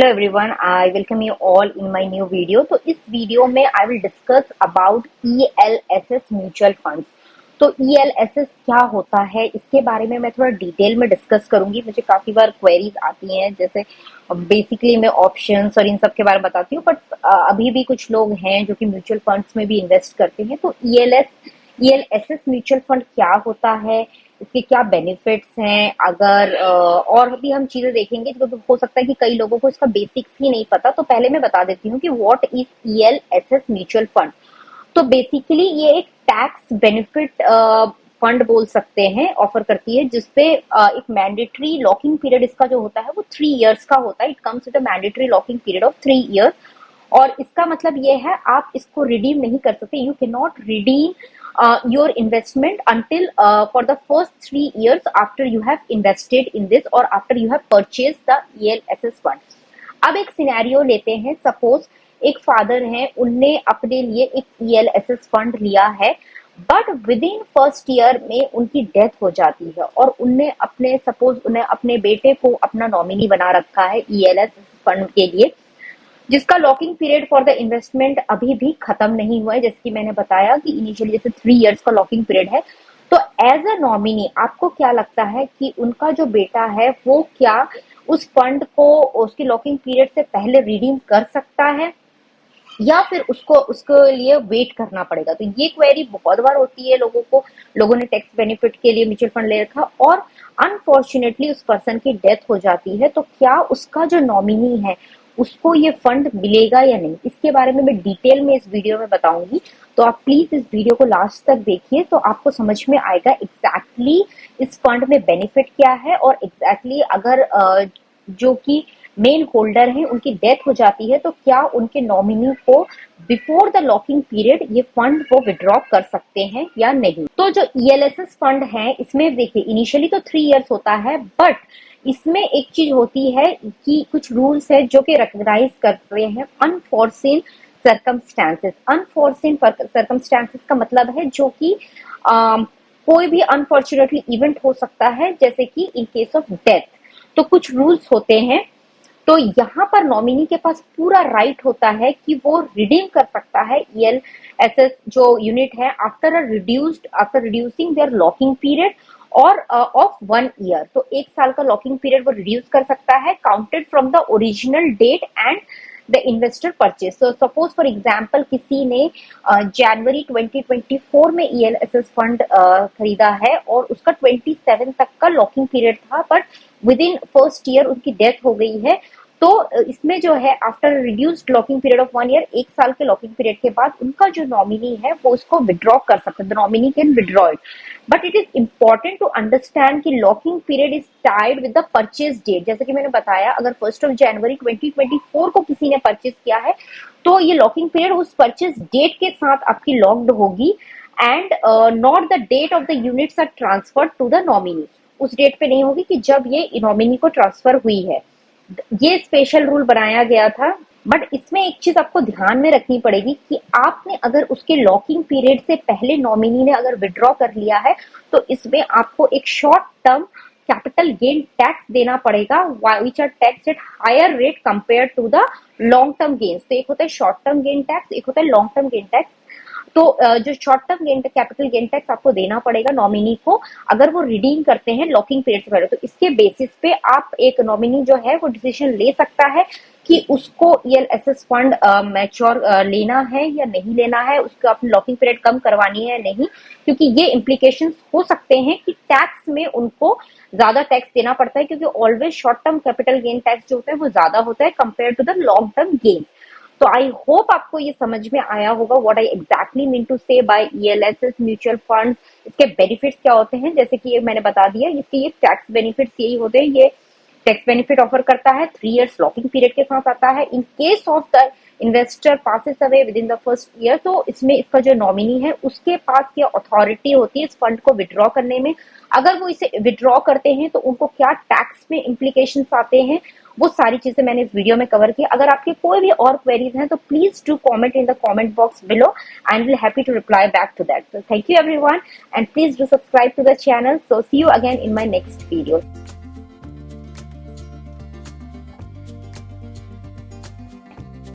Hello everyone, I welcome you all in my new video। तो इस video में I will discuss about ELSS mutual funds. तो ELSS क्या होता है इसके बारे में मैं थोड़ा डिटेल में डिस्कस करूंगी। मुझे काफी बार क्वेरीज आती हैं, जैसे बेसिकली मैं ऑप्शंस और इन सब के बारे में बताती हूँ, बट अभी भी कुछ लोग हैं जो कि म्यूचुअल फंड्स में भी इन्वेस्ट करते हैं। तो ELSS म्यूचुअल फंड क्या होता है, इसके क्या बेनिफिट्स हैं, अगर और भी हम चीजें देखेंगे तो हो सकता है कि कई लोगों को इसका बेसिक्स ही नहीं पता। तो पहले मैं बता देती हूँ कि what is ELSS mutual fund. तो बेसिकली ये एक टैक्स बेनिफिट फंड बोल सकते हैं, ऑफर करती है, जिसपे एक मैंडेटरी लॉकिंग पीरियड इसका जो होता है वो 3 इयर्स का होता है। It comes with a mandatory locking period of 3 years. और इसका मतलब ये है आप इसको रिडीम नहीं कर सकते। You can not redeem your investment until for the first 3 years after you have invested in this or after you have purchased the ELSS fund। अब एक सिनेरियो लेते हैं, सपोज एक फादर हैं, उनने अपने लिए एक ELSS फंड लिया है, but with in first year में उनकी डेथ हो जाती है और उनने अपने बेटे को अपना नॉमिनी बना रखा है ELSS फंड के लिए, जिसका locking period for the investment अभी भी खत्म नहीं हुआ है। जैसे कि मैंने बताया कि इनिशियली जैसे 3 इयर्स का लॉकिंग पीरियड है। तो एज अ नॉमिनी आपको क्या लगता है कि उनका जो बेटा है वो क्या उस फंड को उसकी लॉकिंग पीरियड से पहले रिडीम कर सकता है या फिर उसको उसके लिए वेट करना पड़ेगा? तो ये क्वेरी बहुत बार होती है लोगों ने टैक्स बेनिफिट के लिए म्यूचुअल फंड ले रखा और अनफॉर्चुनेटली उस पर्सन की डेथ हो जाती है, तो क्या उसका जो नॉमिनी है उसको ये फंड मिलेगा या नहीं? इसके बारे में मैं डिटेल में इस वीडियो में बताऊंगी। तो आप प्लीज इस वीडियो को लास्ट तक देखिए, तो आपको समझ में आएगा एग्जैक्टली इस फंड में बेनिफिट क्या है और एग्जैक्टली अगर जो कि मेन होल्डर है उनकी डेथ हो जाती है तो क्या उनके नॉमिनी को बिफोर द लॉकिंग पीरियड ये फंड वो विड्रॉ कर सकते हैं या नहीं। तो जो ELSS फंड है इसमें देखिए इनिशियली तो 3 इयर्स होता है, बट इसमें एक चीज होती है कि कुछ रूल्स है जो कि रिकॉग्नाइज करते हैं अनफॉर्सिन सर्कमस्टांसेस। अनफॉर्सिन सर्कमस्टांसेस का मतलब है जो कि कोई भी अनफॉर्चुनेटली इवेंट हो सकता है, जैसे कि इन केस ऑफ डेथ। तो कुछ रूल्स होते हैं, तो यहाँ पर नॉमिनी के पास पूरा राइट होता है कि वो रिडीम कर सकता है ELSS जो यूनिट है after reducing there locking period और ऑफ 1 ईयर। तो 1 साल का लॉकिंग पीरियड वो रिड्यूस कर सकता है counted from the original date and the investor purchase. तो सपोज फॉर एग्जाम्पल किसी ने जनवरी 2024 में ELSS फंड खरीदा है और उसका 27 तक का लॉकिंग पीरियड था, but with in first year उनकी डेथ हो गई है। तो इसमें जो है after reduced locking period of 1 year, 1 साल के लॉकिंग पीरियड के बाद उनका जो नॉमिनी है वो उसको विड्रॉ कर सकते हैं। The nominee can withdraw it, but it is important to understand कि locking period is tied with the purchase date. जैसे कि मैंने बताया, अगर 1 जनवरी 2024 को किसी ने परचेज किया है तो ये लॉकिंग पीरियड उस परचेज डेट के साथ आपकी लॉक्ड होगी and not the date of the units are transferred to the nominee. उस डेट पे नहीं होगी कि जब ये नॉमिनी को ट्रांसफर हुई है। ये स्पेशल रूल बनाया गया था, बट इसमें एक चीज आपको ध्यान में रखनी पड़ेगी कि आपने अगर उसके लॉकिंग पीरियड से पहले नॉमिनी ने अगर विड्रॉ कर लिया है तो इसमें आपको एक short term capital gain tax देना पड़ेगा, which are tax at higher rate compare to the long term gains. तो एक होता है शॉर्ट टर्म गेन टैक्स, एक होता है लॉन्ग टर्म गेन टैक्स। तो जो short term gain capital gain tax आपको देना पड़ेगा नॉमिनी को अगर वो रिडीम करते हैं लॉकिंग पीरियड से पहले। तो इसके बेसिस पे आप एक नॉमिनी जो है वो डिसीजन ले सकता है कि उसको ELSS फंड मैच्योर लेना है या नहीं लेना है, उसको अपनी लॉकिंग पीरियड कम करवानी है या नहीं, क्योंकि ये इम्प्लीकेशंस हो सकते हैं कि टैक्स में उनको ज्यादा टैक्स देना पड़ता है, क्योंकि always short term capital gain tax जो होता है वो ज्यादा होता है compare to the long term gain. तो आई होप आपको ये समझ में आया होगा what I exactly mean to say buy ELSS mutual fund. इसके बेनिफिट्स क्या होते हैं, जैसे कि ये मैंने बता दिया, इसके ये टैक्स बेनिफिट्स यही होते हैं। ये टैक्स बेनिफिट ऑफर करता है, 3 इयर्स लॉकिंग पीरियड के साथ आता है। In case of the investor passes away with in the first year, तो इसमें इसका जो नॉमिनी है उसके पास क्या अथॉरिटी होती है इस फंड को विड्रॉ करने में। अगर वो इसे विड्रॉ करते हैं तो उनको क्या टैक्स में इम्प्लीकेशंस आते हैं, वो सारी चीजें मैंने इस वीडियो में कवर की। अगर आपके कोई भी और क्वेरीज हैं तो please do comment in the comment box below and will happy to reply back to that. So thank you everyone and please do subscribe to the channel. So see you again in my next video.